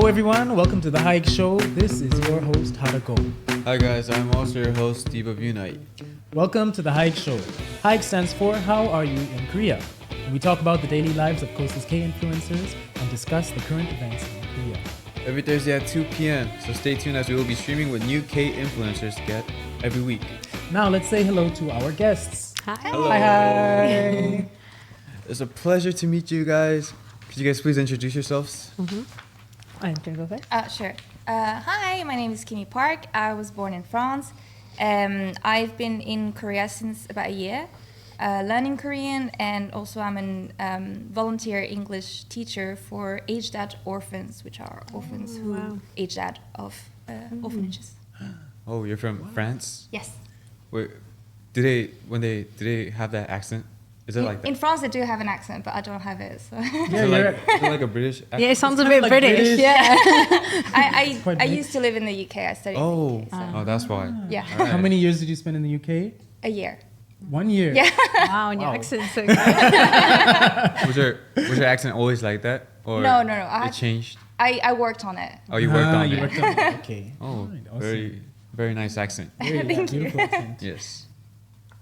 everyone, welcome to the HAYIK Show. This is your host, Harako. Hi guys, I'm also your host, Steve of Unite. Welcome to the HAYIK Show. HAYIK stands for How Are You in Korea? And we talk about the daily lives of KOCIS K-influencers and discuss the current events in Korea. Every Thursday at 2 p.m., so stay tuned as we will be streaming with new K-influencers get every week. Now let's say hello to our guests. Hi. Hello. Hi. It's a pleasure to meet you guys. Could you guys please introduce yourselves? I'm gonna go first. Sure. Hi, my name is Kimi Park. I was born in France. I've been in Korea since about a year, learning Korean, and also I'm a volunteer English teacher for aged at orphans, which are orphans who aged out of orphanages. Oh, you're from France? Yes. Wait, do they have that accent? Is it like that? In France, they do have an accent, but I don't have it. So. Is it like a British accent? Yeah, it sounds a kinda bit like British. British. Yeah. I used to live in the UK. I studied in the UK. So. Oh, that's why. Yeah. All right. How many years did you spend in the UK? A year. 1 year. Yeah. Wow, and your Wow. accent's so good. Was your accent always like that? Or No. it changed? I worked on it. Oh, you worked on you it. worked on it. Okay. Oh, Alright, awesome. very nice accent. Very beautiful accent. Yes.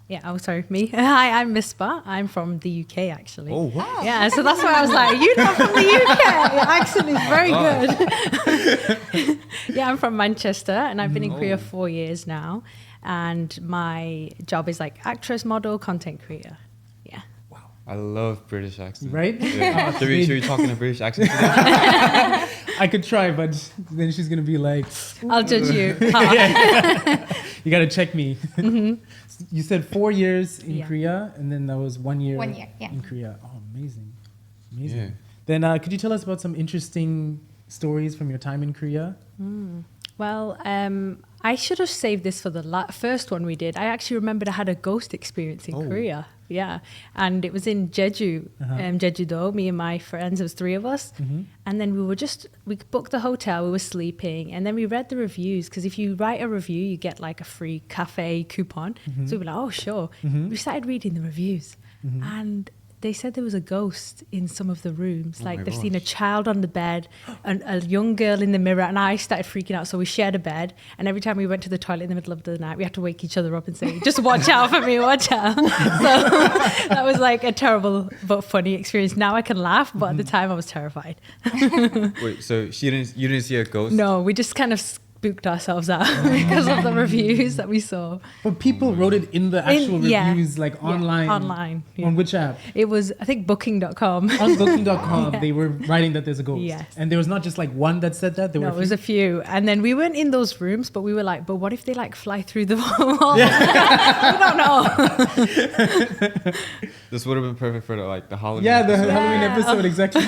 Yeah, oh, sorry, me. Hi, I'm Misbah. I'm from the UK, actually. Oh, wow. Yeah, so that's why I was like, you're not from the UK. Your accent is very good. Yeah, I'm from Manchester, and I've been in Korea 4 years now. And my job is like actress, model, content creator. Yeah. I love British accent. Right? Yeah. should we talk in a British accent today? I could try, but then she's going to be like, I'll judge you. you got to check me. You said 4 years in Yeah. Korea, and then that was 1 year, 1 year, yeah. in Korea. Oh, amazing. Amazing. Yeah. Then could you tell us about some interesting stories from your time in Korea? Well, I should have saved this for the first one we did. I actually remembered I had a ghost experience in Korea. Yeah. And it was in Jeju, Jeju-do, me and my friends, there was 3 of us. And then we booked the hotel, we were sleeping, and then we read the reviews, because if you write a review, you get like a free cafe coupon. So we were like, oh, sure. We started reading the reviews, and they said there was a ghost in some of the rooms. my Like they've seen a gosh. child on the bed, and a young girl in the mirror, and I started freaking out. So we shared a bed, and every time we went to the toilet in the middle of the night, we had to wake each other up and say, just watch out for me, watch out. So that was like a terrible but funny experience. Now I can laugh, but at the time I was terrified. Wait, so you didn't see a ghost? No, we just kind of spooked ourselves out because of the reviews that we saw. But people wrote it in the actual yeah. reviews, like online. Online. Yeah. On which app? It was, I think, booking.com. On booking.com, they were writing that there's a ghost. Yes. And there was not just like one that said that. There No, were it was a few. And then we weren't in those rooms, but we were like, but what if they like fly through the wall? We don't know. This would have been perfect for the Halloween. Yeah, the episode. Halloween episode, exactly.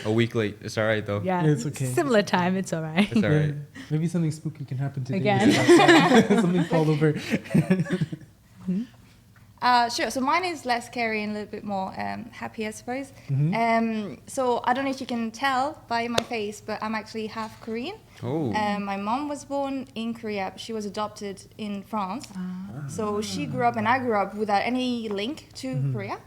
A week late. It's all right though. Yeah, It's okay. Similar time, it's all right. It's all right. Maybe something spooky can happen today. Again. Something fall over. Sure. So mine is less scary and a little bit more happy, I suppose. So I don't know if you can tell by my face, but I'm actually half Korean. Oh. My mom was born in Korea. She was adopted in France. So she grew up, and I grew up without any link to Korea.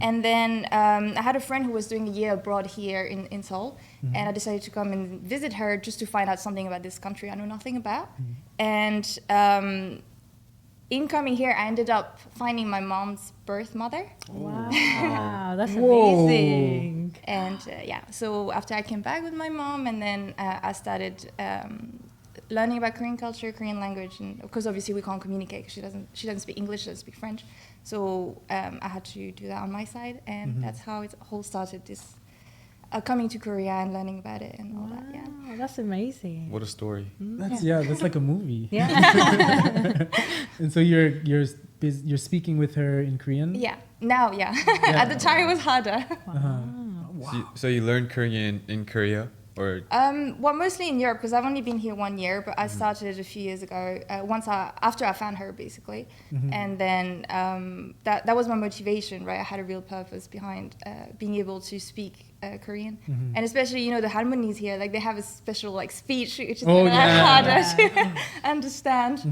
And then I had a friend who was doing a year abroad here in Seoul. And I decided to come and visit her just to find out something about this country I know nothing about. And in coming here, I ended up finding my mom's birth mother. Wow, that's Whoa. amazing. And so after I came back with my mom, and then I started learning about Korean culture, Korean language, and because obviously we can't communicate because she doesn't speak English, she doesn't speak French. So I had to do that on my side, and that's how it all started. This coming to Korea and learning about it and all that. Yeah. Wow, that's amazing. What a story. That's like a movie. Yeah. And so you're speaking with her in Korean? Yeah. Now, yeah. At the time, it was harder. So you learned Korean in Korea, or? Well, mostly in Europe because I've only been here 1 year, but I started a few years ago. After I found her, basically, and then that was my motivation, right? I had a real purpose behind being able to speak Korean, and especially the harmonies here, like they have a special like speech, which is harder to understand.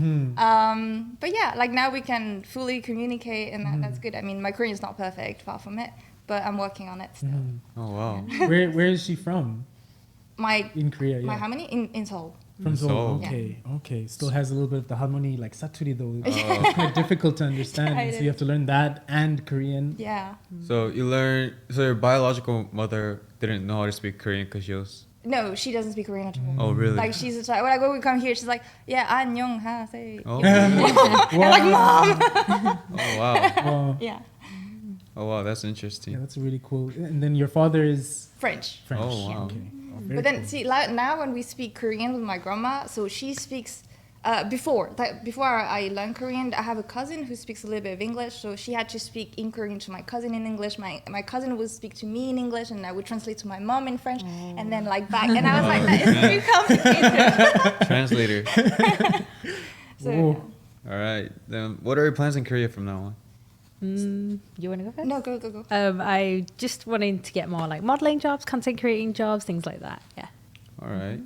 But yeah, like now we can fully communicate, and that's good. I mean, my Korean is not perfect, far from it, but I'm working on it still. Oh wow. Where is she from? in Korea? my Yeah. harmony in Seoul. From Seoul. Seoul. Okay. Still has a little bit of the harmony, like Saturday though. It's quite difficult to understand. Yeah, it So you have to learn that and Korean. Yeah. So your biological mother didn't know how to speak Korean because she was. No, she doesn't speak Korean at all. Oh, really? Like she's a child. Like when we come here, she's like, yeah, 안녕하세요. Oh. Like mom. Oh wow. Wow. Yeah. Oh wow, that's Yeah, interesting. that's really cool. And then your father is French. French. Oh, wow. Okay. Oh, very But then cool. see, like, now when we speak Korean with my grandma, so she speaks. Before I learned Korean, I have a cousin who speaks a little bit of English, so she had to speak in Korean to my cousin in English. My cousin would speak to me in English, and I would translate to my mom in French, and then like back. And I was like, that is too complicated. Translator. So, Whoa. All right. Then what are your plans in Korea from now on? You want to go first? no, go. I just wanted to get more like modeling jobs, content creating jobs, things like that. Yeah. All right.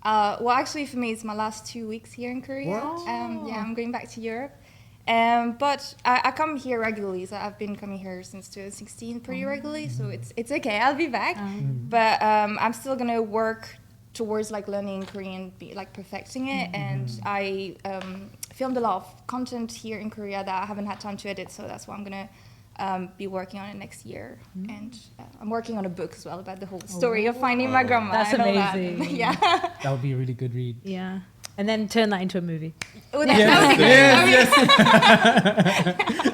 Well, actually, for me, it's my last 2 weeks here in Korea. Yeah, I'm going back to Europe. But I come here regularly, so I've been coming here since 2016 pretty regularly. So it's okay. I'll be back, but I'm still gonna work towards like learning Korean, like perfecting it. And I filmed a lot of content here in Korea that I haven't had time to edit, so that's what I'm gonna be working on it next year. And I'm working on a book as well about the whole story of finding my grandma. That's and all that. amazing. Yeah. That would be a really good read. Yeah. And then turn that into a movie. Oh, that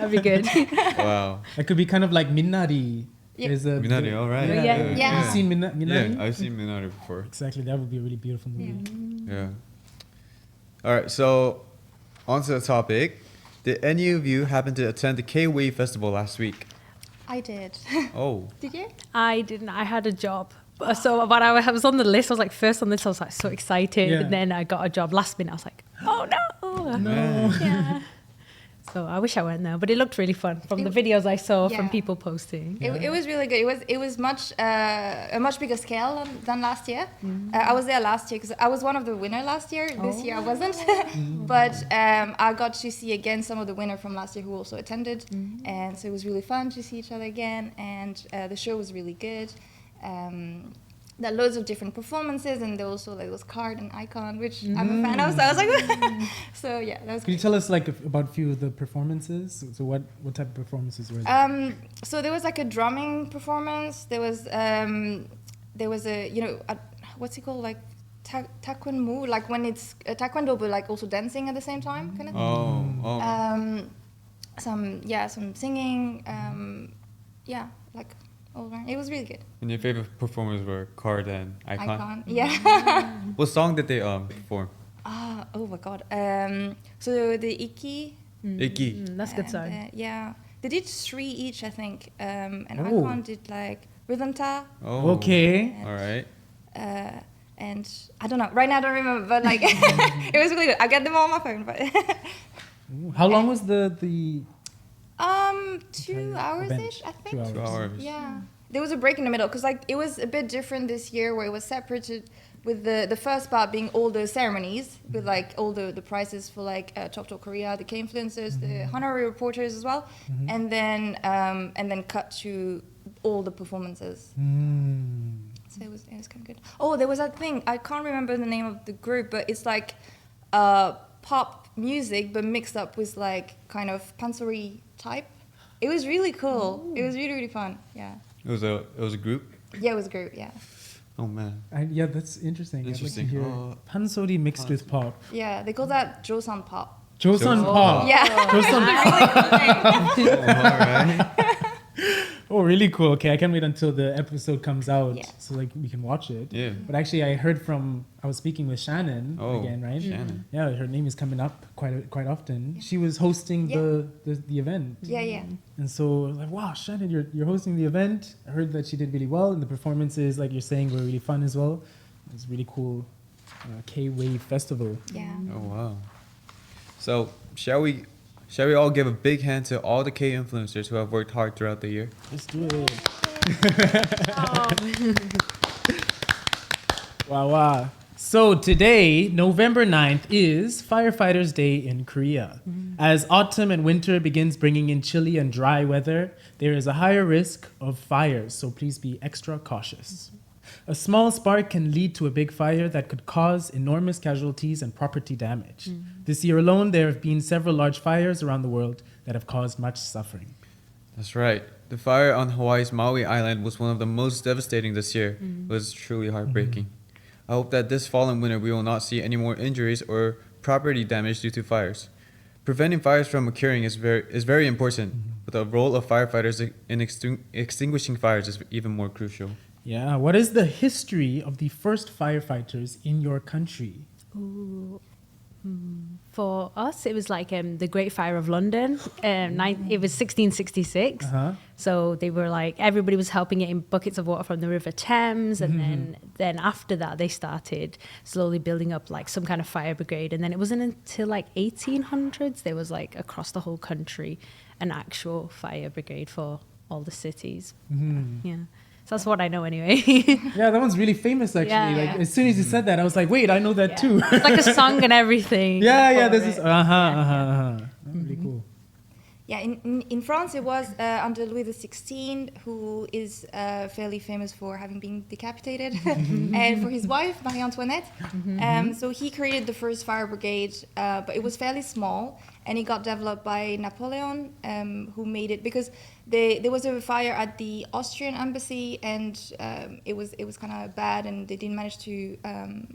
would be good. That'd be good. Wow. It could be kind of like Minari. Yeah. There's a Minari, all right. Yeah. Yeah. You've seen Minari? Yeah, I've seen Minari before. Exactly. That would be a really beautiful movie. Yeah. All right. So, on to the topic. Did any of you happen to attend the K-Wave Festival last week? I did. Oh. Did you? I didn't. I had a job. So when I was on the list, I was like first on the list. I was like so excited, Yeah. and then I got a job last minute. I was like, oh no, Man. yeah. So I wish I went there, but it looked really fun from the videos I saw from Yeah. people posting. It was really good. It was much a much bigger scale than last year. I was there last year because I was one of the winner last year. This year I wasn't, but I got to see again some of the winner from last year who also attended, and so it was really fun to see each other again. And the show was really good. There are loads of different performances, and there also like was card and icon, which I'm a fan of. So I was like, so yeah, that was Could you great. tell us like about a few of the performances? So what type of performances were there? So there was like a drumming performance. There was a what's it called, like taekwondo, like when it's taekwondo but like also dancing at the same time, kind of. Oh. Some singing. Like all around. It was really good. And your favorite performers were Card and Icon? Yeah. What song did they perform? Oh my god. So the Iki. Icky. That's a good and, song. yeah. They did 3 each, I think. And Oh. Icon did like Rhythm Ta. Oh. Okay. All right. And I don't know. Right now I don't remember, but like it was really good. I got them all on my phone, but Ooh, how long was the 2 hours ish, I think. 2 hours. 2 hours. Yeah. There was a break in the middle because like it was a bit different this year where it was separated with the first part being all the ceremonies with like all the prizes for like Top Korea, the Kinfluencers, the honorary reporters as well, and then cut to all the performances. So it was kind of good. Oh, there was that thing. I can't remember the name of the group, but it's like pop music, but mixed up with like kind of pansori type. It was really cool. It was really, really fun. Yeah. It was a group. Yeah, it was a group. Yeah. Oh man. Yeah, that's interesting. Interesting. I'd like to hear pansori mixed with pop. Yeah, they call that Joseon pop. Joseon pop. Yeah. Joseon All right. Oh, really cool. Okay, I can't wait until the episode comes out Yeah. so like we can watch it. Yeah. But actually, I was speaking with Shannon again, right? Shannon. Yeah, her name is coming up quite often. She was hosting the event. Yeah. And so I was like, wow, Shannon, you're hosting the event. I heard that she did really well, and the performances, like you're saying, were really fun as well. It was really cool. K-Wave Festival. Yeah. Oh wow. So shall we all give a big hand to all the K influencers who have worked hard throughout the year? Let's do it. Wow. So today, November 9th, is Firefighters Day in Korea. As autumn and winter begins bringing in chilly and dry weather, there is a higher risk of fires, so please be extra cautious. A small spark can lead to a big fire that could cause enormous casualties and property damage. This year alone, there have been several large fires around the world that have caused much suffering. That's right. The fire on Hawaii's Maui Island was one of the most devastating this year. It was truly heartbreaking. I hope that this fall and winter we will not see any more injuries or property damage due to fires. Preventing fires from occurring is very important, but the role of firefighters in extinguishing fires is even more crucial. Yeah, what is the history of the first firefighters in your country? Ooh. For us, it was like the Great Fire of London. It was 1666. So they were like, everybody was helping it in buckets of water from the River Thames. And then after that, they started slowly building up like some kind of fire brigade. And then it wasn't until like 1800s, there was like across the whole country, an actual fire brigade for all the cities. Yeah. So that's what I know anyway. Yeah, that one's really famous actually. Yeah. Like as soon as you said that, I was like, wait, I know that too. It's like a song and everything. This is really cool. Yeah, in France it was under Louis XVI, who is fairly famous for having been decapitated, and for his wife, Marie Antoinette. So he created the first fire brigade, but it was fairly small, and it got developed by Napoleon, who made it because there was a fire at the Austrian embassy, and it was kind of bad, and they didn't manage to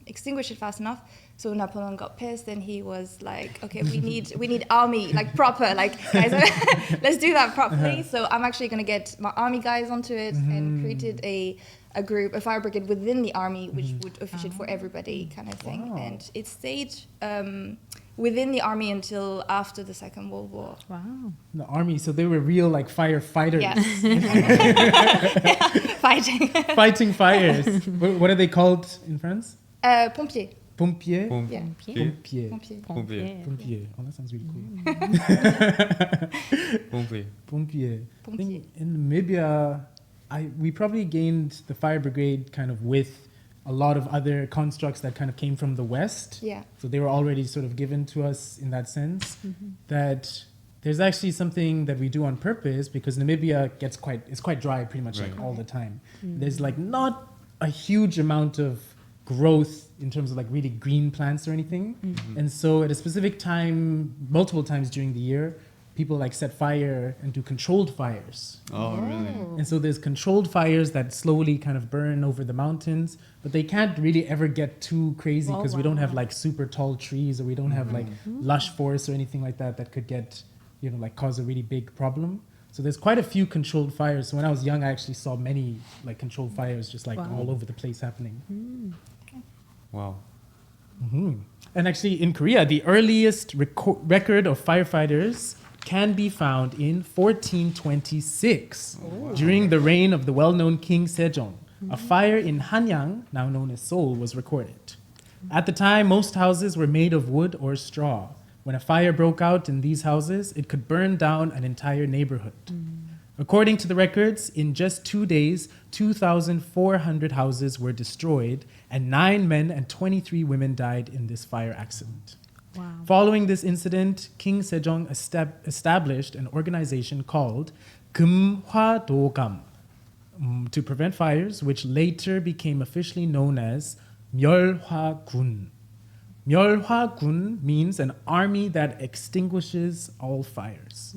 extinguish it fast enough. So Napoleon got pissed, and he was like, "Okay, we need army, like proper, like guys, let's do that properly." So I'm actually gonna get my army guys onto it, and created a group, a fire brigade within the army, which would officiate for everybody, kind of thing. Wow. And it stayed within the army until after the Second World War. Wow. The army, so they were real like firefighters. Yes, fighting. Fighting fires. What are they called in France? Pompiers. Pompiers? Yeah. Pompiers. Pompiers. Oh, that sounds really cool. Pompiers. Pompiers. I think in Namibia, we probably gained the fire brigade kind of with a lot of other constructs that kind of came from the West. Yeah. So they were already sort of given to us in that sense. That there's actually something that we do on purpose because Namibia is quite dry pretty much like all the time. There's like not a huge amount of growth in terms of like really green plants or anything. And so at a specific time, multiple times during the year, people like set fire and do controlled fires. Oh, really? And so there's controlled fires that slowly kind of burn over the mountains, but they can't really ever get too crazy because we don't have like super tall trees, or we don't have like lush forests or anything like that that could get, like cause a really big problem. So there's quite a few controlled fires. So when I was young, I actually saw many like controlled fires just like all over the place happening. Wow. And actually in Korea, the earliest record of firefighters can be found in 1426 during the reign of the well-known King Sejong. A fire in Hanyang, now known as Seoul, was recorded. At the time, most houses were made of wood or straw. When a fire broke out in these houses, it could burn down an entire neighborhood. According to the records, in just 2 days, 2,400 houses were destroyed, and 9 men and 23 women died in this fire accident. Wow. Following this incident, King Sejong established an organization called Kumhwadogam to prevent fires, which later became officially known as Myeolhwagun. Myeolhwagun means an army that extinguishes all fires.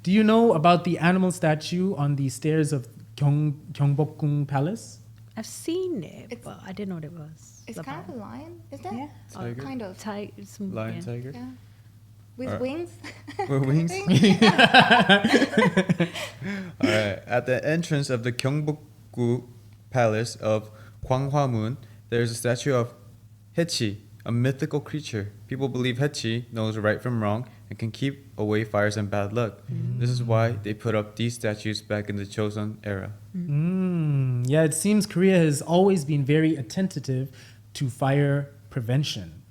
Do you know about the animal statue on the stairs of Gyeongbokgung Palace? I've seen it, but I didn't know what it was. It's kind of a lion, is that? Yeah. Tiger? Kind of. Lion, tiger? Yeah. With wings? With wings? All right. At the entrance of the Gyeongbokgung Palace of Gwanghwamun, there is a statue of Haechi, a mythical creature. People believe Haechi knows right from wrong and can keep away fires and bad luck. This is why they put up these statues back in the Joseon era. Yeah, it seems Korea has always been very attentive to fire prevention.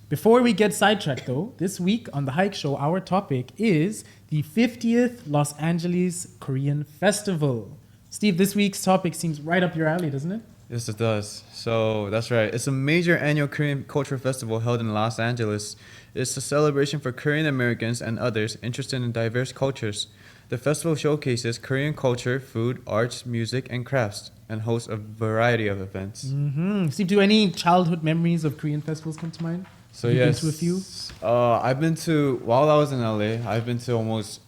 Before we get sidetracked though, this week on the HAYIK Show, our topic is the 50th Los Angeles Korean Festival. Steve, this week's topic seems right up your alley, doesn't it? Yes, it does. So that's right. It's a major annual Korean culture festival held in Los Angeles. It's a celebration for Korean Americans and others interested in diverse cultures. The festival showcases Korean culture, food, arts, music, and crafts. and hosts a variety of events. Steve, do any childhood memories of Korean festivals come to mind? So You've been yes, to a few? I've been to, while I was in LA, I've been to almost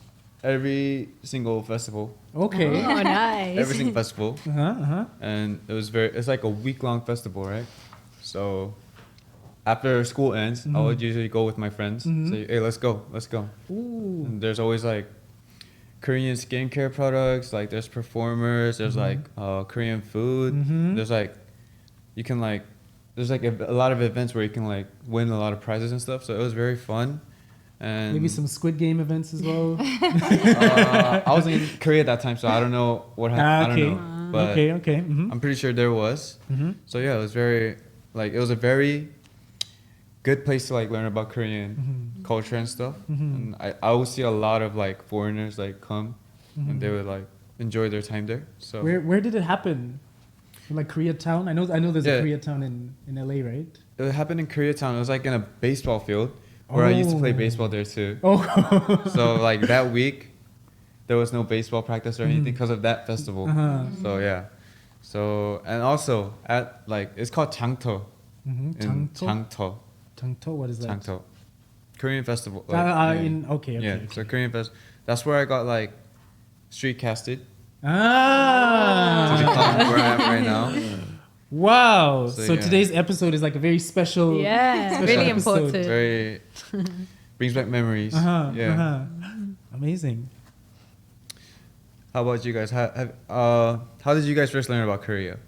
every single festival. Okay. Oh, nice. Every single festival. Uh-huh. And it's like a week-long festival, right? So after school ends, I would usually go with my friends, say, hey, let's go. Ooh. And there's always like Korean skincare products, like there's performers, there's like Korean food, there's like, you can like, there's like a lot of events where you can like win a lot of prizes and stuff. So it was very fun. And Maybe some Squid Game events as well. I was in Korea at that time, so I don't know what happened. Okay. I don't know. But Okay. I'm pretty sure there was. So yeah, it was a very good place to like learn about Korean culture and stuff. And I always see a lot of like foreigners like come and they would like enjoy their time there. So Where did it happen? Like Koreatown? I know there's Yeah. a Koreatown in LA, right? it happened in Koreatown. It was like in a baseball field where I used to play baseball there too. Oh. So like that week, there was no baseball practice or anything because of that festival. So yeah. So and also at like it's called Changto. In Changto. Changto, what is that? Changto. Korean festival. Like, okay. yeah. So Korean fest. That's where I got like street casted to become where I am right now. Wow. So, So yeah. today's episode is like a very special. Yeah, special really episode. important. Very brings back memories. Yeah. Amazing. How about you guys? How did you guys first learn about Korea?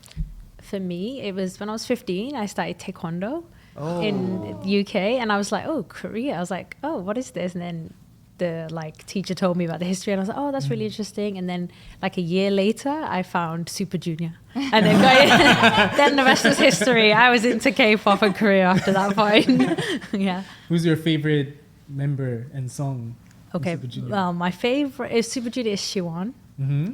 For me, it was when I was 15, I started taekwondo Oh. in the UK, and I was like, oh, Korea. I was like, oh, what is this? And then the like teacher told me about the history, and I was like, oh, that's really interesting. And then like a year later, I found Super Junior, and then the rest was history. I was into K-pop and Korea after that point. Yeah. Who's your favorite member and song? in Okay. Super Junior? Well, my favorite is Super Junior is Siwon.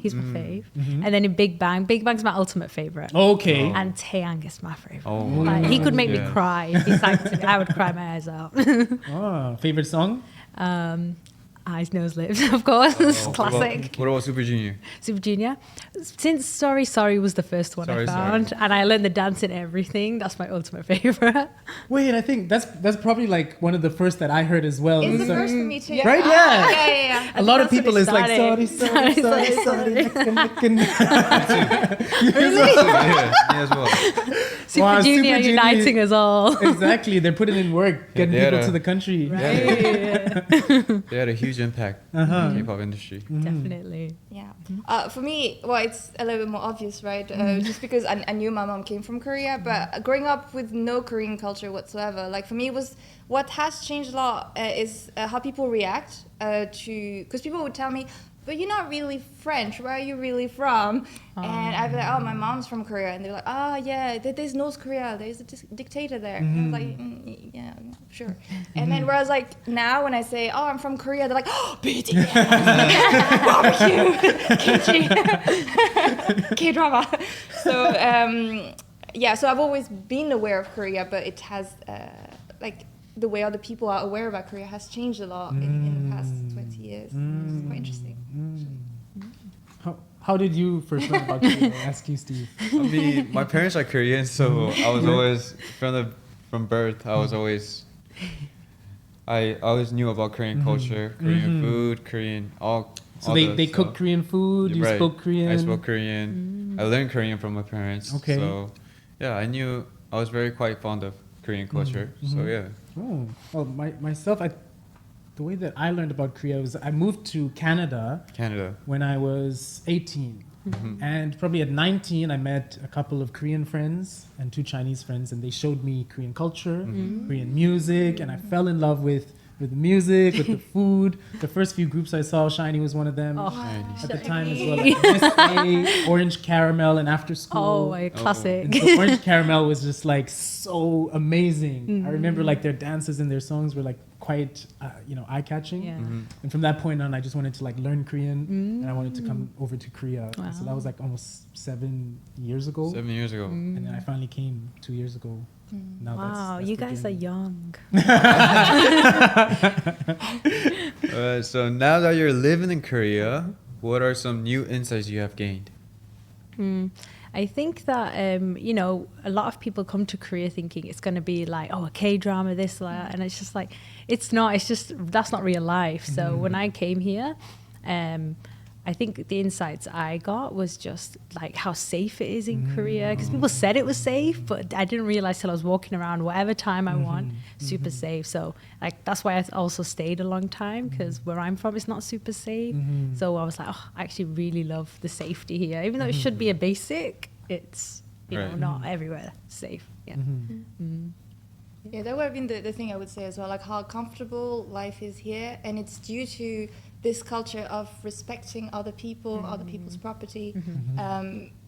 He's my fave. Mm-hmm. And then in Big Bang's my ultimate favorite. Okay. And Taeyang is my favorite. Oh. Like, he could make me Yeah. cry. If he sang to me, I would cry my eyes out. Favorite song? Eyes, nose, lips, of course. Classic. What about Super Junior? Super Junior. Since Sorry Sorry was the first one Sorry, I found, and I learned the dance and everything, that's my ultimate favorite. Wait, I think that's probably like one of the first that I heard as well. It's the So- first for me too. Right? Ah, Yeah. yeah. A lot of that's when people it is like started. sorry. Yeah, me as well. Super Wow, Junior Super Junior- uniting us all. Exactly, they're putting in work, getting they had people a- to the country. They had a huge impact in the K-pop industry. Definitely. Yeah. For me, well, it's a little bit more obvious, right? Just because I knew my mom came from Korea, but growing up with no Korean culture whatsoever, like for me, it was what has changed a lot is how people react to, because people would tell me, but you're not really French. Where are you really from? And I'd be like, oh, my mom's from Korea. And they're like, oh, yeah, there's North Korea. There's a dictator there. And I was like, yeah, sure. And then whereas like now when I say, oh, I'm from Korea, they're like, oh, BTS, barbecue, kimchi, K-drama. So, yeah, so I've always been aware of Korea, but it has, like, the way other people are aware about Korea has changed a lot in the past 20 years. It's quite interesting. How did you first learn about Korea? Ask you, Steve. I mean, my parents are Korean, so I was always from birth. I was always I always knew about Korean culture, Korean food, Korean all. So all they the cook stuff. Korean food. You Right. spoke Korean. I spoke Korean. I learned Korean from my parents. Okay. So yeah, I was very quite fond of Korean culture. So yeah. Oh, well, myself, the way that I learned about Korea was I moved to Canada Canada. when I was 18. And probably at 19, I met a couple of Korean friends and 2 Chinese friends, and they showed me Korean culture, Korean music, and I fell in love with the music, with the food. The first few groups I saw, Shiny was one of them. At the time as well, like Misbah, Orange Caramel, and After School. Oh, my classic. And so Orange Caramel was just like so amazing. I remember like their dances and their songs were like quite, eye-catching. Yeah. And from that point on, I just wanted to like learn Korean, and I wanted to come over to Korea. Wow. So that was like almost 7 years ago. 7 years ago. And then I finally came 2 years ago. Now Wow, that's you the guys are journey. young. So now that you're living in Korea, what are some new insights you have gained? I think that, you know, a lot of people come to Korea thinking it's going to be like, oh, a K-drama, this, that. And it's just like, it's not. It's just, that's not real life. So when I came here, I think the insights I got was just like how safe it is in Korea, because people said it was safe, but I didn't realize till I was walking around whatever time I want, super safe. So like that's why I also stayed a long time, because where I'm from it's not super safe. So I was like, oh, I actually really love the safety here, even though it should be a basic. It's know not everywhere safe. Yeah. Yeah, that would have been the thing I would say as well, like how comfortable life is here, and it's due to this culture of respecting other people, other people's property.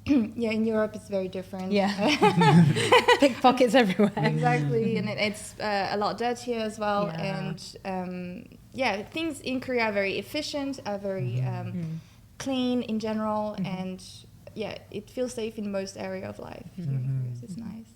Yeah, in Europe it's very different. Yeah. Pickpockets everywhere. Exactly, and it's a lot dirtier as well. Yeah. And yeah, things in Korea are very efficient, are very clean in general, and yeah, it feels safe in most area of life. It's nice.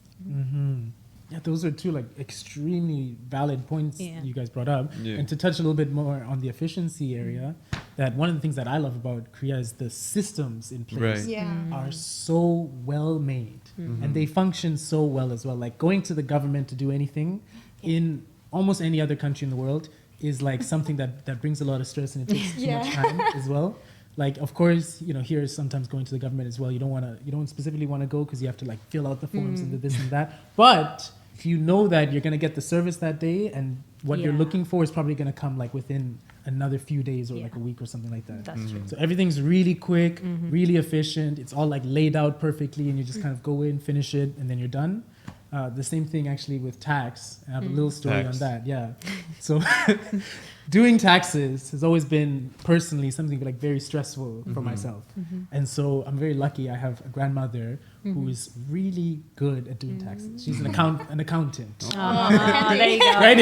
Yeah, those are two like extremely valid points you guys brought up. Yeah. And to touch a little bit more on the efficiency area, that one of the things that I love about Korea is the systems in place Right. Yeah. are so well made and they function so well as well. Like going to the government to do anything in almost any other country in the world is like something that brings a lot of stress and it takes too much time as well. Like, of course, you know, here is sometimes going to the government as well. You don't specifically want to go because you have to like fill out the forms and the this and that. But if you know that you're going to get the service that day and what you're looking for is probably going to come like within another few days or like a week or something like that. That's true. So everything's really quick, really efficient. It's all like laid out perfectly and you just kind of go in, finish it, and then you're done. The same thing actually with tax. I have a little story on that. Yeah. So doing taxes has always been personally something like very stressful for myself. And so I'm very lucky I have a grandmother who is really good at doing taxes. She's an accountant. Oh, there you go. Right?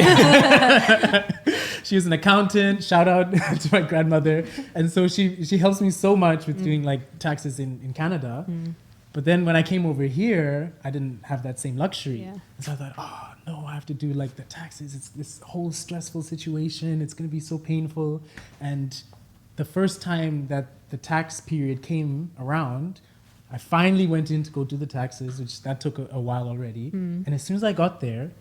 She's an accountant. Shout out to my grandmother. And so she helps me so much with doing like taxes in Canada. But then when I came over here, I didn't have that same luxury. Yeah. And so I thought, oh no, I have to do like the taxes. It's this whole stressful situation. It's going to be so painful. And the first time that the tax period came around, I finally went in to go do the taxes, which that took a while already. And as soon as I got there,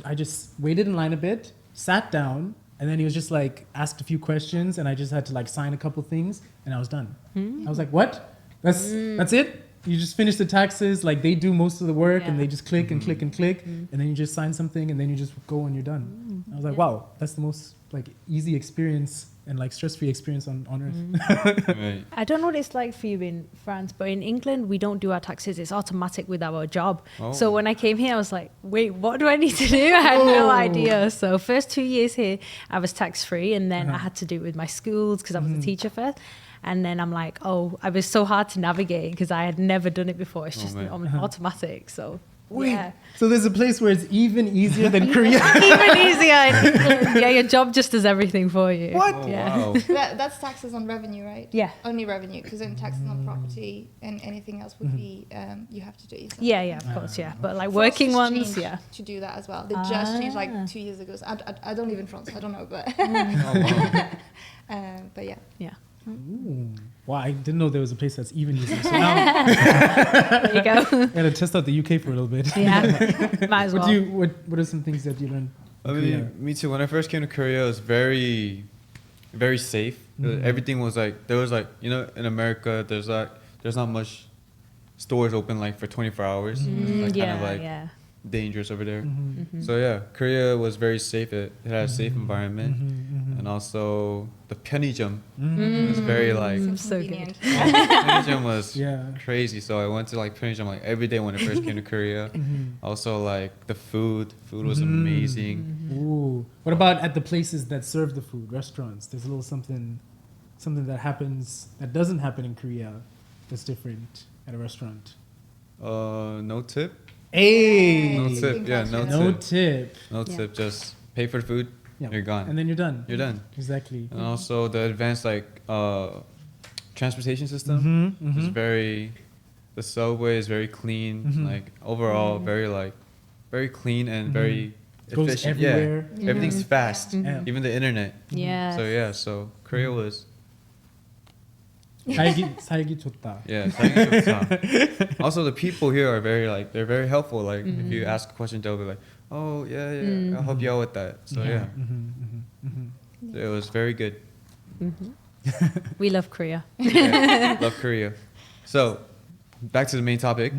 I just waited in line a bit, sat down, and then he was just like asked a few questions, and I just had to like sign a couple things, and I was done. I was like, what? That's it? You just finish the taxes, like they do most of the work, and they just click and click and click, and then you just sign something, and then you just go and you're done. I was like, wow, that's the most like easy experience and like stress-free experience on earth. Right. I don't know what it's like for you in France, but in England, we don't do our taxes. It's automatic with our job. Oh. So when I came here, I was like, wait, what do I need to do? I had no idea. So first 2 years here, I was tax-free, and then I had to do it with my schools because I was a teacher first. And then I'm like, oh, I was so hard to navigate because I had never done it before. It's just automatic. So Wait, yeah. so there's a place where it's even easier than Korea? Even easier. In England. Yeah, your job just does everything for you. What? Oh, Yeah. wow. That's taxes on revenue, right? Yeah. Only revenue, because then taxes on property and anything else would be you have to do it yourself. Yeah, of course, yeah. But like France working just ones, changed yeah. to do that as well. They just changed like 2 years ago. So I don't live in France. I don't know, but Oh, wow. but yeah. Yeah. Ooh. Wow, I didn't know there was a place that's even easier. So now There you go. I gotta test out the UK for a little bit. Yeah. Might as well. What are some things that you learned? I in mean, Korea? me too. When I first came to Korea, it was very, very safe. Everything was like, there was like, you know, in America, there's not much stores open like for 24 hours. It's like kind of like dangerous over there. So yeah, Korea was very safe. It had a safe environment, and also the 편의점 was very like So Convenient. 편의점 was Yeah. crazy. So I went to like 편의점 like every day when I first came to Korea. Also like the food was amazing. Ooh. What about at the places that serve the food, restaurants? There's a little something that happens that doesn't happen in Korea that's different at a restaurant. No tip. Hey. No Hey. tip. Yeah, no No tip. tip. No Yeah. tip. Just pay for the food. Yeah. You're gone. And then you're done. You're done. Exactly. And also the advanced like transportation system is very. The subway is very clean. Like overall, very clean and very Goes efficient. everywhere. Yeah, everything's fast. Yeah. Even the internet. Yeah. So yeah, so Korea was 살기 좋다. Yeah, 살기 좋다. Also, the people here are they're very helpful. Like if you ask a question, they'll be like, "Oh yeah, I'll help you out with that." So yeah, it was very good. We love Korea. Yeah, love Korea. So, back to the main topic.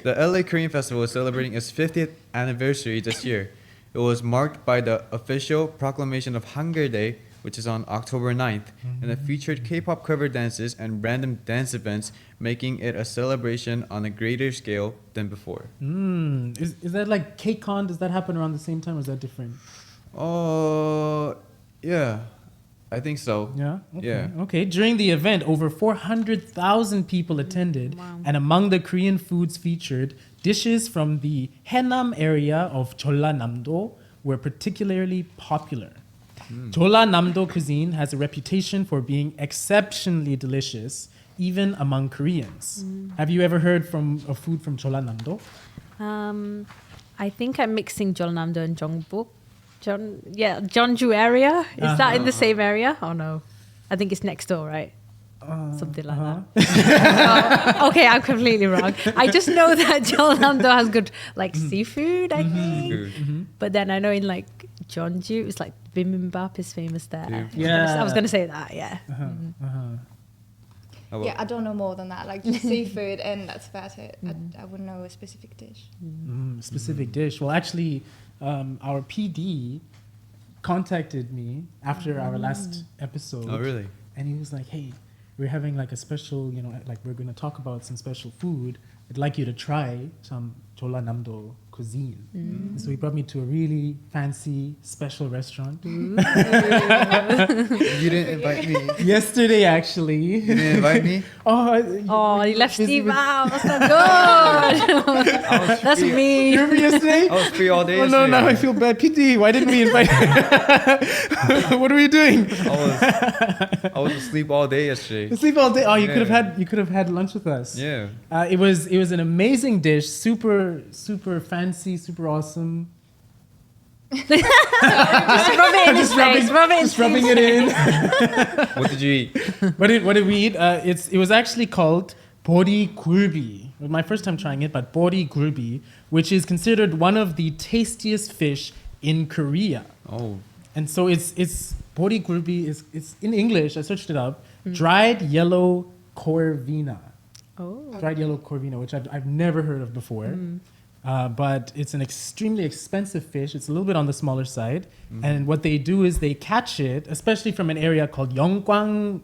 The LA Korean Festival is celebrating its 50th anniversary this year. It was marked by the official proclamation of Hangul Day, which is on October 9th, and it featured K-pop cover dances and random dance events, making it a celebration on a greater scale than before. Is that like KCON? Does that happen around the same time, or is that different? Yeah, I think so. Yeah. Okay. Yeah. Okay. During the event, over 400,000 people attended, and among the Korean foods featured, dishes from the Haenam area of Jeollanam-do were particularly popular. Jeollanam-do cuisine has a reputation for being exceptionally delicious, even among Koreans. Have you ever heard of food from Jeollanam-do? I think I'm mixing Jeollanam-do and Jeongbuk. Jeonju area. Is that in the same area? Oh no, I think it's next door, right? Something like that. Oh, okay, I'm completely wrong. I just know that Jeollanam-do has good like seafood, I think. But then I know in like Jeonju, it's like bibimbap is famous there. Yeah. I was gonna say that. Yeah. Yeah, I don't know more than that. Like just seafood, and that's about it. I wouldn't know a specific dish. Specific dish. Well, actually, our PD contacted me after our last episode. Oh, really? And he was like, "Hey, we're having like a special, like we're going to talk about some special food. I'd like you to try some Jeollanam-do cuisine." And so he brought me to a really fancy special restaurant. You didn't invite me. Yesterday, actually. You didn't invite me. Oh, you left Steve out. That's not good. That's me. You remember yesterday? I was free all day. Oh no, yesterday. now I feel bad. PD, why didn't we invite What are we doing? I was asleep all day yesterday. Sleep all day. Oh, you Yeah. could have had lunch with us. Yeah. It was an amazing dish, super fancy, super awesome. Just rub it in his face. Rub it in Just rubbing it in. What did you eat? What did we eat? It was actually called bori gulbi. It was my first time trying it, but bori gulbi, which is considered one of the tastiest fish in Korea. Oh. And so it's bori gulbi it's in English. I searched it up. Dried yellow corvina. Oh. Dried yellow corvina, which I've never heard of before. But it's an extremely expensive fish. It's a little bit on the smaller side. And what they do is they catch it, especially from an area called Yongkwang,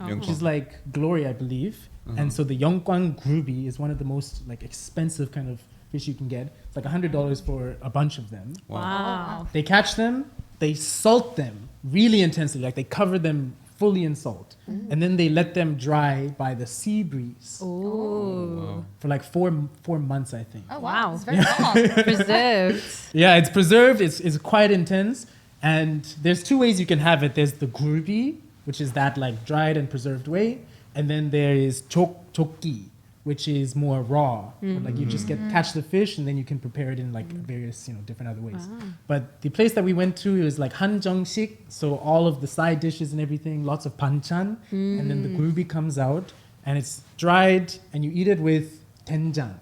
which is like glory, I believe. And so the Yongkwang gulbi is one of the most like expensive kind of fish you can get. It's like $100 for a bunch of them. Wow. They catch them, they salt them really intensely, like they cover them fully in salt. And then they let them dry by the sea breeze Ooh. for like four months, I think. Oh Wow. wow, it's very long. Preserved. Yeah, it's preserved. It's quite intense. And there's two ways you can have it. There's the gulbi, which is that like dried and preserved way. And then there is jokki, which is more raw. Like you just catch the fish and then you can prepare it in like various different other ways. But the place that we went to is like 한정식, so all of the side dishes and everything, lots of banchan, and then the gulbi comes out and it's dried and you eat it with doenjang.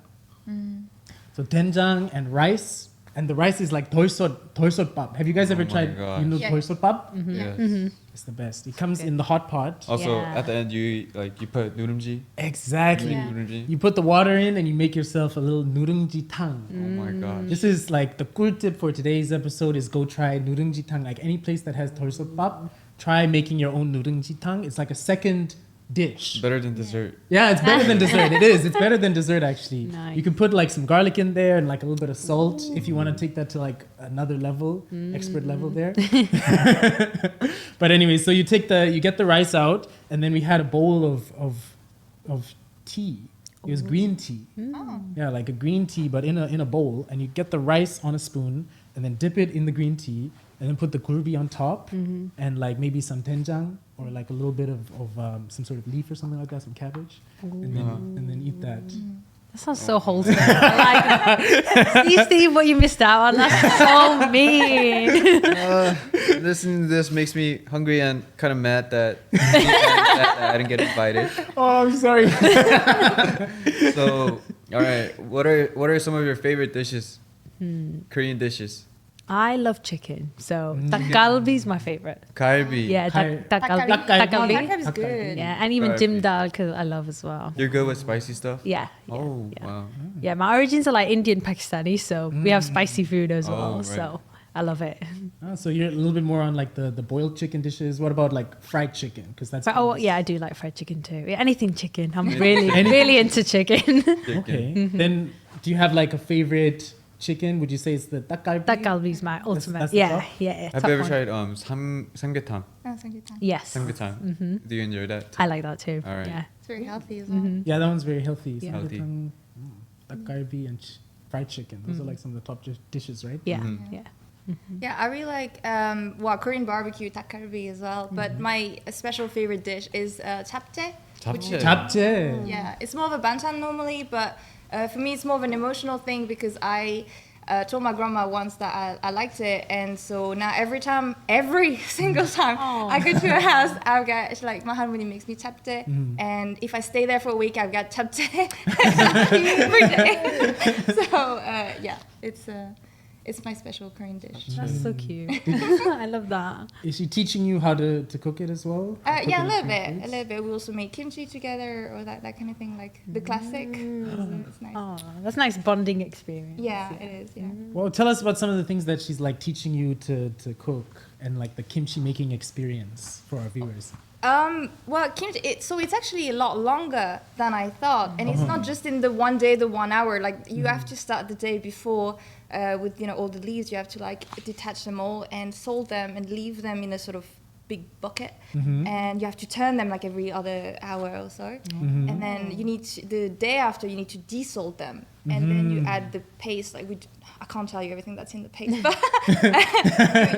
So doenjang and rice, and the rice is like dolsotbap. Have you guys ever my tried gosh. Yeah. dolsotbap? Yes. It's the best. It comes in the hot pot. Also, Yeah. at the end, you put noodumji. Exactly. Yeah. Noodumji. You put the water in and you make yourself a little nurungji tang. Oh my gosh. This is like the cool tip for today's episode is go try nurungji tang. Like any place that has dolsotbap, try making your own nurungji tang. It's like a second dish. Better than dessert. Yeah, it's better than dessert. It is. It's better than dessert actually. Nice. You can put like some garlic in there and like a little bit of salt if you want to take that to like another level, expert level there. But anyway, so you get the rice out, and then we had a bowl of tea. It was green tea. Yeah, like a green tea, but in a bowl, and you get the rice on a spoon, and then dip it in the green tea, and then put the gulbi on top, and like maybe some doenjang or like a little bit of some sort of leaf or something like that, some cabbage, and then eat that. That sounds so wholesome. I like it. See, Steve, what you missed out on. That's so mean. Listening to this makes me hungry and kind of mad that I didn't get invited. Oh, I'm sorry. So, all right, what are some of your favorite dishes? Korean dishes. I love chicken, so 닭갈비 is my favorite. Kalbi. Yeah, 닭갈비. 닭갈비. 닭갈bi is 닭갈bi. good. Yeah, and even 닭갈비. jimdal because I love as well. You're good with spicy stuff? Yeah. Oh, yeah. wow. Yeah, my origins are like Indian, Pakistani, so we have spicy food as Oh, well. right. So I love it. Oh, so you're a little bit more on like the boiled chicken dishes. What about like fried chicken? Because that's But, oh famous. yeah, I do like fried chicken too. Yeah, anything chicken. I'm really into chicken. Okay. Then do you have like a favorite chicken? Would you say it's the 닭갈비? 닭갈bi is my ultimate. that's the Yeah, top? yeah. Have top you ever one. tried samgyetang? Oh, so good time. Yes, Samgyetang. Do you enjoy that? I like that too. All right. Yeah. It's very healthy as well. Yeah, that one's very healthy. Yeah. Healthy. Samgyetang, 닭갈비, and fried chicken. Those are like some of the top dishes, right? Yeah, Mm-hmm. yeah. Yeah, I really like Korean barbecue 닭갈비 as well. But my special favorite dish is japchae. Japchae. 잡채. Yeah, it's more of a banchan normally, but for me it's more of an emotional thing because I told my grandma once that I liked it, and so now every single time I go to her house, I've got it's like my husband makes me japchae, and if I stay there for a week, I've got japchae every day. So yeah, it's my special Korean dish. That's so cute. I love that. Is she teaching you how to cook it as well? Yeah, a Cooking little Korean bit, foods? a little bit. We also make kimchi together or that kind of thing, like the classic. It's nice. Oh, that's a nice bonding experience. Yeah, it is. Yeah. Well, tell us about some of the things that she's like teaching you to cook and like the kimchi making experience for our viewers. Well, kimchi. It's actually a lot longer than I thought, and it's not just in the one day, the 1 hour. Like you have to start the day before with all the leaves. You have to like detach them all and salt them and leave them in a sort of big bucket, and you have to turn them like every other hour or so. And then you need the day after you need to desalt them, and then you add the paste. Like I can't tell you everything that's in the paste, but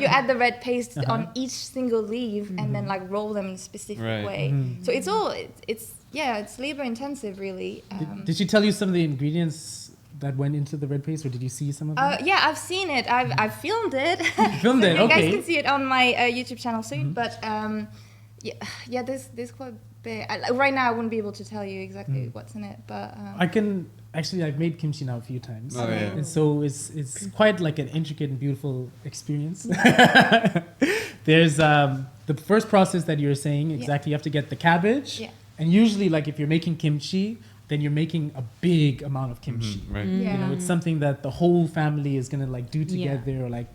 you add the red paste on each single leaf, and then like roll them in a specific Right. way. So it's labor intensive really. Did she tell you some of the ingredients that went into the red paste, or did you see some of them? Yeah, I've seen it. I've filmed it. Filmed So it, you guys okay. can see it on my YouTube channel soon. But yeah, there's quite a bit. Right now, I wouldn't be able to tell you exactly what's in it. But I can actually. I've made kimchi now a few times, Oh, yeah. and so it's quite like an intricate and beautiful experience. There's the first process that you're saying exactly. You have to get the cabbage, Yeah. and usually, like if you're making kimchi, then you're making a big amount of kimchi. Right. You know, yeah. it's something that the whole family is gonna like do Yeah. together, or like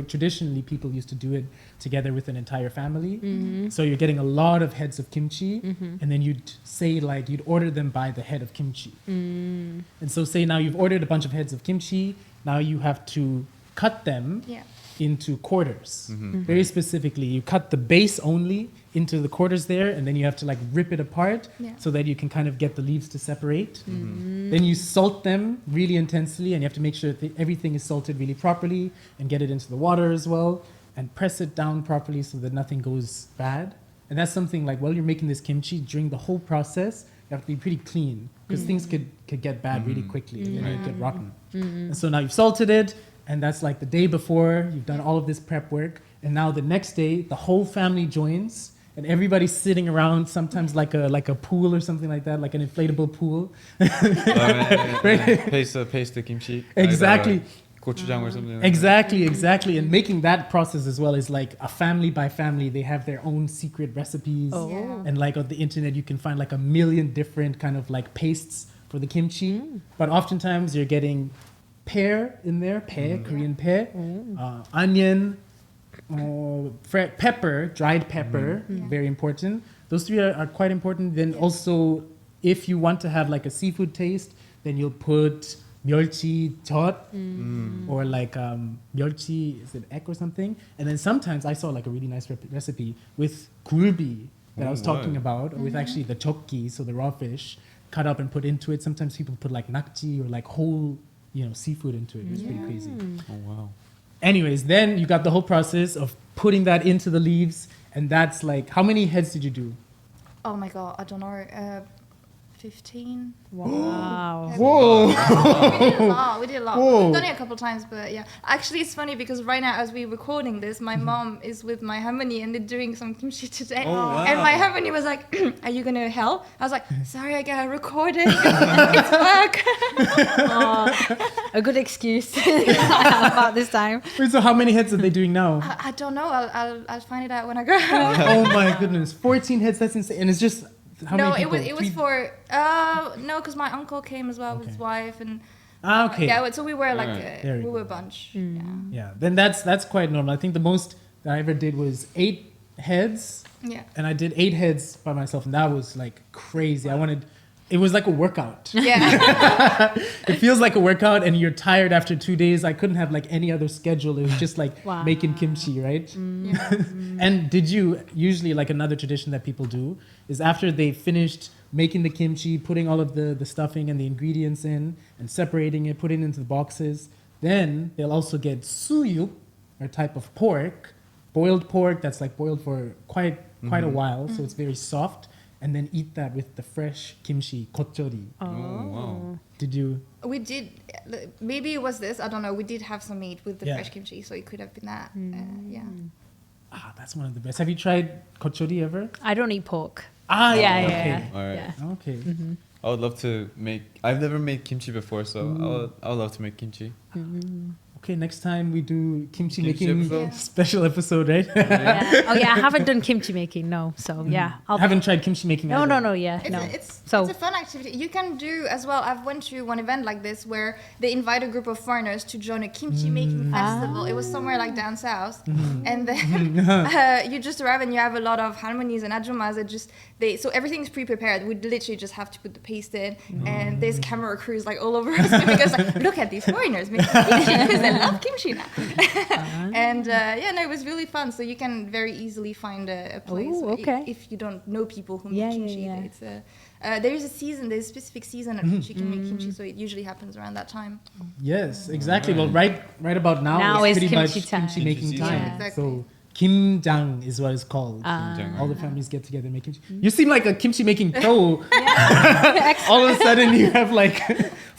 traditionally people used to do it together with an entire family. So you're getting a lot of heads of kimchi, and then you'd say like you'd order them by the head of kimchi. And so say now you've ordered a bunch of heads of kimchi. Now you have to cut them Yeah. into quarters. Very specifically, you cut the base only into the quarters there, and then you have to like rip it apart Yeah. so that you can kind of get the leaves to separate. Then you salt them really intensely, and you have to make sure that everything is salted really properly and get it into the water as well, and press it down properly so that nothing goes bad. And that's something like while you're making this kimchi, during the whole process, you have to be pretty clean because things could get bad really quickly and then it'd get rotten. And so now you've salted it, and that's like the day before you've done all of this prep work, and now the next day the whole family joins, and everybody's sitting around, sometimes like a pool or something like that, like an inflatable pool. Paste the kimchi. Exactly. Gochujang or something. Like Exactly. And making that process as well is like a family by family. They have their own secret recipes. Oh. Yeah. And like on the internet, you can find like a million different kind of like pastes for the kimchi. But oftentimes you're getting pear in there, Korean pear, onion, pepper, dried pepper, very important. Those three are quite important. Then also, if you want to have like a seafood taste, then you'll put 멸치 젓 or like 멸치, is it egg or something? And then sometimes I saw like a really nice recipe with 굴비 that I was talking about, or with actually the jokki, so the raw fish, cut up and put into it. Sometimes people put like nakji or like whole, seafood into it. It's pretty crazy. Oh wow. Anyways, then you got the whole process of putting that into the leaves, and that's like, how many heads did you do? Oh my god, I don't know. 15. Wow. Whoa. We did a lot. Whoa. We've done it a couple of times, but yeah. Actually, it's funny because right now, as we're recording this, my mom is with my harmony and they're doing some kimchi today. Oh, wow. And my harmony was like, "Are you gonna help?" I was like, "Sorry, I gotta record it. It's work." A good excuse about this time. Wait, so how many heads are they doing now? I don't know. I'll find it out when I go. Oh my goodness, 14 heads. That's insane. And it's just how No, many it people? was for no, because my uncle came as well with his wife and. Okay. Yeah, so we were like There we we were a bunch. Yeah. Then that's quite normal. I think the most that I ever did was 8 heads, Yeah. and I did 8 heads by myself, and that was like crazy. It was like a workout. Yeah. It feels like a workout, and you're tired after 2 days. I couldn't have like any other schedule. It was just like Wow. making kimchi, right? Yeah. And did you usually, like another tradition that people do is after they finished making the kimchi, putting all of the stuffing and the ingredients in and separating it, putting it into the boxes, then they'll also get suyuk, or type of pork, boiled pork that's like boiled for quite a while, so it's very soft, and then eat that with the fresh kimchi, kochori. Oh, wow. Did you? We did, maybe it was this, I don't know. We did have some meat with the Yeah. fresh kimchi, so it could have been that. Yeah. That's one of the best. Have you tried kochori ever? I don't eat pork. Yeah. Yeah. Okay. All right. Yeah. Okay. I would love to make. I've never made kimchi before, so I would love to make kimchi. Okay, next time we do kimchi Kimchi making episode? special episode, right? Yeah. Oh yeah, I haven't done kimchi making. No, so yeah, I haven't tried kimchi making No, either. no, yeah, It's, no. it's So- a fun activity. You can do as well. I've went to one event like this where they invite a group of foreigners to join a kimchi making festival. It was somewhere like down south, and then you just arrive and you have a lot of harmonies and ajumas that so everything's pre-prepared. We literally just have to put the paste in, and there's camera crews like all over us because like, look at these foreigners making kimchi because they love kimchi now. And it was really fun. So you can very easily find a place Ooh, okay. if you don't know people who Yeah, make yeah, kimchi. yeah. It's there's a season, there's a specific season at which you can make kimchi, so it usually happens around that time. Yes, exactly. Well, right about now, Now is is pretty kimchi much time. kimchi making Kimchi time. season. Yeah, exactly. So kimjang is what it's called. Kimjang, All the right. families get together and make kimchi. You seem like a kimchi making pro. All of a sudden, you have like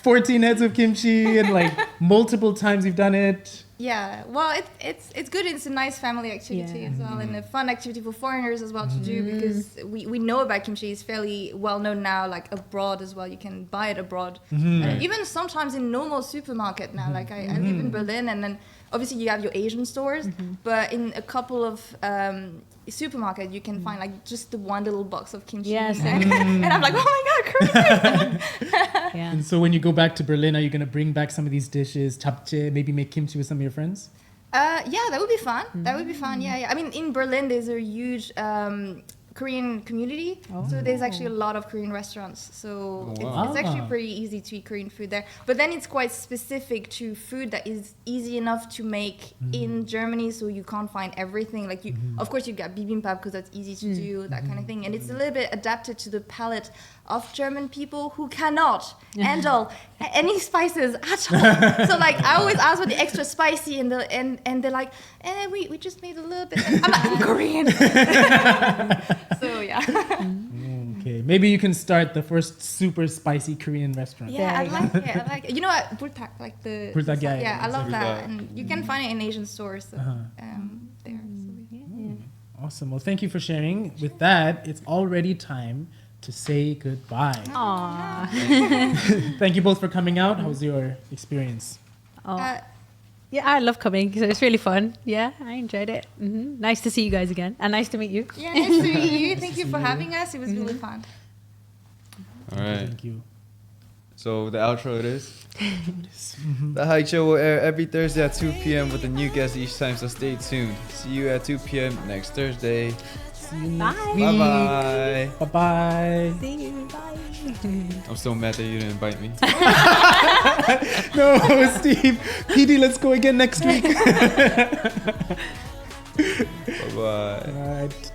14 heads of kimchi, and like multiple times you've done it. Yeah, well, it's good. It's a nice family activity Yeah. as well, and a fun activity for foreigners as well to do because we know about kimchi. It's fairly well known now, like abroad as well. You can buy it abroad, even sometimes in normal supermarket now. Like I live in Berlin, and then obviously you have your Asian stores, but in a couple of supermarket you can find like just the one little box of kimchi. Yes. And I'm like, oh my god, crazy! Yeah. And so when you go back to Berlin, are you going to bring back some of these dishes, japchae, maybe make kimchi with some of your friends? Yeah, that would be fun. That would be fun. Yeah. I mean, in Berlin, there's a huge Korean community, so there's actually a lot of Korean restaurants. So wow. it's actually Ah. pretty easy to eat Korean food there. But then it's quite specific to food that is easy enough to make in Germany, so you can't find everything. Like of course, you got bibimbap because that's easy to do, that kind of thing, and it's a little bit adapted to the palate of German people who cannot handle any spices at all. So like I always ask for the extra spicy, and they're like, we just made a little bit. I'm like, I'm Korean. So yeah. Okay, maybe you can start the first super spicy Korean restaurant. Yeah, I There you like it. I like it. You know what? Burtak, like the. Burtak, yeah, Yeah, I love Burtak. that, and you can find it in Asian stores. So, there. Awesome. Well, thank you for sharing. With that, it's already time to say goodbye. Aww. Thank you both for coming out. How was your experience? Oh. Yeah, I love coming. So it's really fun. Yeah, I enjoyed it. Nice to see you guys again, and nice to meet you. Yeah, nice to meet you. Thank you for having us. It was really fun. All right. Thank you. So the outro it is. The HAYIK Show will air every Thursday at 2 p.m. with a new guest each time, so stay tuned. See you at 2 p.m. next Thursday. See you next Bye. week. Bye bye. Bye-bye. See you. Bye. I'm so mad that you didn't invite me. No, Steve. PD, let's go again next week. Bye bye. All right.